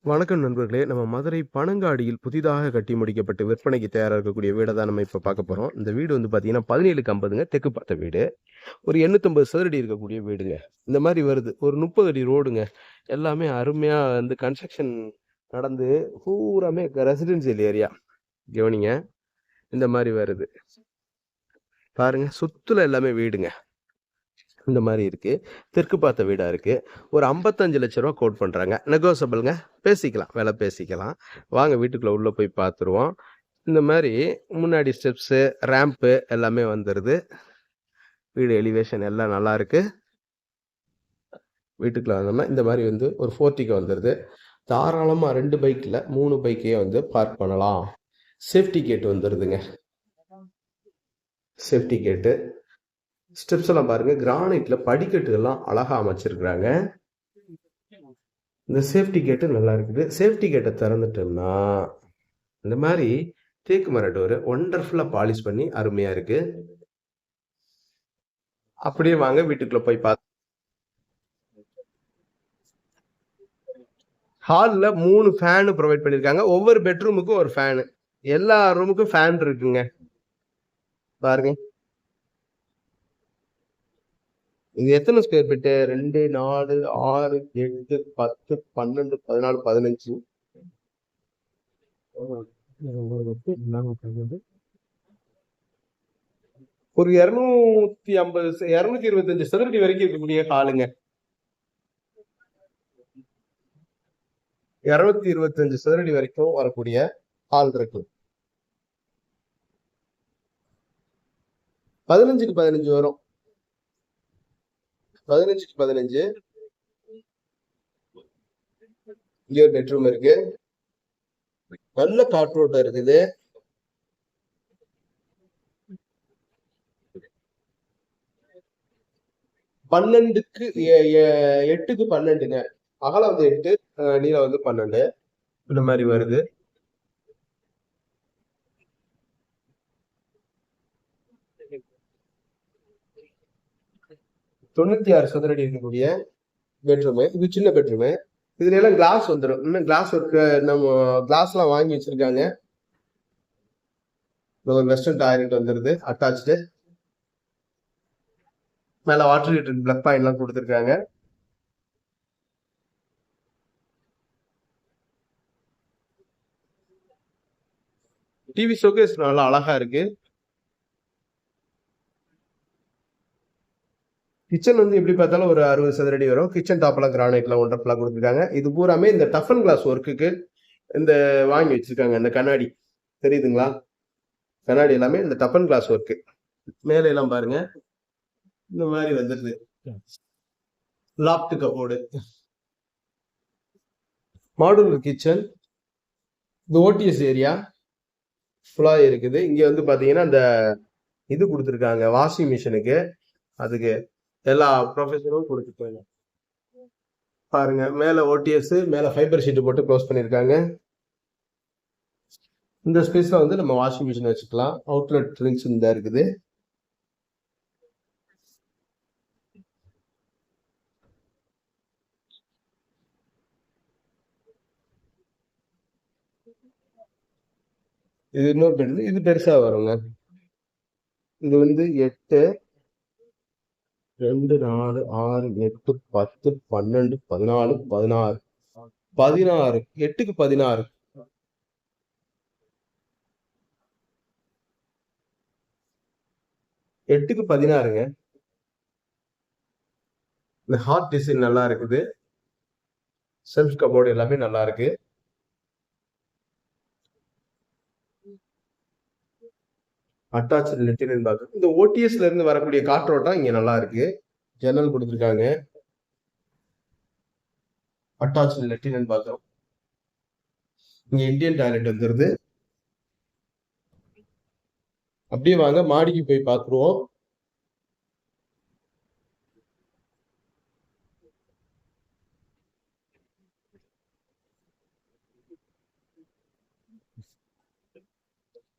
வணக்கம் நண்பர்களே. நம்ம மதுரை பனங்காடியில் புதிதாக கட்டி முடிக்கப்பட்டு விற்பனைக்கு தயாரா இருக்கக்கூடிய வீட தான் நம்ம இப்ப பார்க்க போறோம். இந்த வீடு வந்து பார்த்தீங்கன்னா 17க்கு 50ங்க. தெற்கு பார்த்த வீடு. ஒரு 850 சதுரடி இருக்கக்கூடிய வீடுங்க. இந்த மாரி வருது. ஒரு 30 அடி ரோடுங்க. எல்லாமே அருமையா வந்து கன்ஸ்ட்ரக்ஷன் நடந்து பூராமே ரெசிடென்சியல் ஏரியா. கவனிங்க. இந்த மாரி வருது. பாருங்க. சுத்துல எல்லாமே வீடுங்க. இந்த மாரி இருக்கு. தெற்கு பார்த்த வீடா இருக்கு. ஒரு ரூ. 55,00,000 கோட் பண்றாங்க. நெகோஷியபிள்ங்க. பேசிக்கலாம். விலை பேசிக்கலாம். வாங்க வீட்டுக்குள்ள உள்ள போய் பார்த்துருவோம். இந்த மாரி முன்னாடி ஸ்டெப்ஸு, ரேம்ப்பு எல்லாமே வந்துருது. வீடு எலிவேஷன் எல்லாம் நல்லா இருக்கு. வீட்டுக்குள்ள வந்தோம்னா இந்த மாரி வந்து ஒரு போர்டிகோ வந்துருது. தாராளமா 2 பைக் இல்ல 3 பைக்கே வந்து பார்க் பண்ணலாம். சேஃப்டி கேட் வந்துருதுங்க. Safety gate. ஸ்டெப்ஸ் எல்லாம் பாருங்க. கிரானைட்ல படிக்கட்டுகள்லாம் அழகா அமைச்சிருக்கிறாங்க. இந்த சேஃப்டி கேட்டு நல்லா இருக்குது. சேஃப்டி கேட்டை திறந்துட்டோம்னா இந்த மாதிரி தேக்கு மர டோரு ஒண்டர்ஃபுல்லா பாலிஷ் பண்ணி அருமையா இருக்கு. அப்படியே வாங்க வீட்டுக்குள்ள போய் பார்த்து. ஹால்ல 3 ஃபேன் ப்ரொவைட் பண்ணிருக்காங்க. ஒவ்வொரு பெட்ரூமுக்கும் ஒரு ஃபேன். எல்லா ரூமுக்கும் ஃபேன் இருக்குங்க. பாருங்க. இது எத்தனை ஸ்கொயர் ஃபீட்? 2, 4, 6, 8, 10, 12, 14, 15. ஒரு 250 225 சதுரடி வரைக்கும் இருக்கக்கூடிய ஹாலுங்க. 225 சதுரடி வரைக்கும் வரக்கூடிய ஹால் இருக்கு. 15க்கு 15 வரும். 15க்கு 15. இங்க ஒரு பெட்ரூம் இருக்கு. நல்ல காற்றோட்டம் இருக்குது. பன்னெண்டுக்கு 8க்கு 12ங்க. அகலம் வந்து 8, நீளம் வந்து 12. இந்த மாதிரி வருது. தொண்ணூத்தி 6 சதுரடி இருக்கக்கூடிய பெட்ரூமு. இது சின்ன பெட்ரூமு. இதுல எல்லாம் கிளாஸ் வந்துடும். இன்னும் கிளாஸ் ஒர்க்கு நம்ம கிளாஸ் எல்லாம் வாங்கி வச்சிருக்காங்க. வெஸ்டர்ன் டாய்லெட் வந்துருது அட்டாச்சு. மேல வாட்டர் ஹீட்டர் பிளக் பாயிண்ட் எல்லாம் கொடுத்துருக்காங்க. டிவி ஷோகேஸ் நல்லா அழகா இருக்கு. கிச்சன் வந்து எப்படி பார்த்தாலும் ஒரு 60 சதுரடி வரும். கிச்சன் டாப் எல்லாம் கிரானைட்ல ஒண்டர்ஃபுல்லா கொடுத்துருக்காங்க. இது பூராமே இந்த டஃபன் கிளாஸ் ஒர்க்குக்கு இந்த வாங்கி வச்சிருக்காங்க. இந்த கண்ணாடி தெரியுதுங்களா? கண்ணாடி எல்லாமே இந்த டஃபன் கிளாஸ் ஒர்க்கு. மேல எல்லாம் பாருங்க. இந்த மாதிரி வந்துருது. லாப்ட் கபோர்டு. Modular kitchen. இந்த ஓடிஎஸ் ஏரியா ஃபுல்லா இருக்குது. இங்க வந்து பாத்தீங்கன்னா இந்த இது கொடுத்துருக்காங்க வாஷிங் மிஷினுக்கு. அதுக்கு எல்லா ப்ரொஃபஷனும் கொடுத்துருக்காங்க. பாருங்க. மேல ஓடிஎஸ், மேல ஃபைபர் ஷீட் போட்டு க்ளோஸ் பண்ணிருக்காங்க. இந்த ஸ்பேஸ்ல வந்து நம்ம வாஷிங் மிஷின் வச்சுக்கலாம். அவுட்லெட் ட்ரிங்க்ஸ் இந்த இருக்குது. இது இன்னொரு பெட். இது பெருசா வருங்க. இது வந்து 8, 2, 4, 6, 8, 10, 12, 14, 16, 16. 8க்கு 16. 8க்கு 16ங்க. இந்த ஹார்ட் டிசைன் நல்லா இருக்குது. செல்ஃப் கபோர்டு எல்லாமே நல்லா இருக்கு. அட்டாச் லெட்டின் பாத்ரூம். இந்த ஓடிஎஸ்ல இருந்து வரக்கூடிய காற்றோட்டம் இங்க நல்லா இருக்கு. ஜன்னல் கொடுத்துருக்காங்க. அட்டாச் லெட்டின் பாத்ரூம். இங்க இந்தியன் டாய்லெட் வந்துருது. அப்படியே வாங்க மாடிக்கு போய் பார்த்துருவோம்.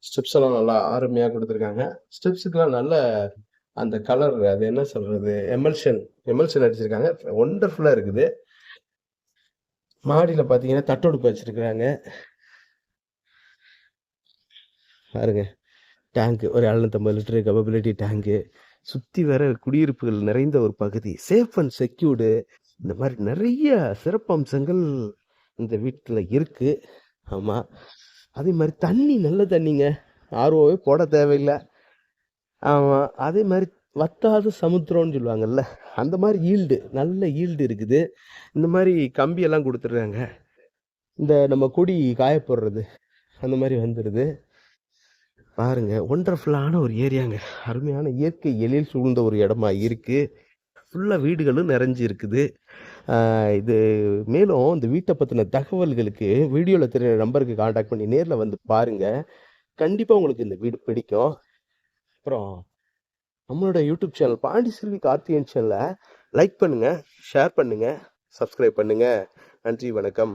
ஸ்டெப்ஸ் எல்லாம் நல்லா அருமையா கொடுத்துருக்காங்க. ஸ்டெப்ஸுக்கெல்லாம் நல்ல அந்த கலர், அது என்ன சொல்றது, எமல்ஷன் அடிச்சிருக்காங்க. ஒண்டர்ஃபுல்லா இருக்குது. மாடியில பார்த்தீங்கன்னா தட்டொடுப்பு வச்சிருக்கிறாங்க. பாருங்க. டேங்க் ஒரு 750 லிட்டர் கேப்பபிலிட்டி டேங்க். சுத்தி வேற குடியிருப்புகள் நிறைந்த ஒரு பகுதி. Safe and secured. இந்த மாரி நெறைய சிறப்பம்சங்கள் இந்த வீட்ல இருக்கு. ஆமா. அதே மாரி தண்ணி நல்ல தண்ணீங்க. ஆர்ஓவே போட தேவையில்ல. ஆமா. அதே மாரி வத்தாத சமுத்திரம்னு சொல்லுவாங்கல்ல. அந்த மாரி நல்ல ஈல்டு இருக்குது. இந்த மாரி கம்பியெல்லாம் குடுத்துடுறாங்க. இந்த நம்ம கொடி காய போடுறது, அந்த மாரி வந்துருது. பாருங்க ஒண்டர்ஃபுல்லான ஒரு ஏரியாங்க. அருமையான இயற்கை எழில் சூழ்ந்த ஒரு இடமா இருக்கு. ஃபுல்லா வீடுகளும் நிறைஞ்சு இருக்குது. இது மேலும் இந்த வீட்ட பத்தின தகவல்களுக்கு வீடியோல தெரியிற நம்பருக்கு கான்டாக்ட் பண்ணி நேர்ல வந்து பாருங்க. கண்டிப்பா உங்களுக்கு இந்த வீடு பிடிக்கும். அப்புறம் நம்மளோட யூடியூப் சேனல் பாண்டிச்செல்வி கார்த்திகேயன் சேனல லைக் பண்ணுங்க, ஷேர் பண்ணுங்க, சப்ஸ்கிரைப் பண்ணுங்க. நன்றி, வணக்கம்.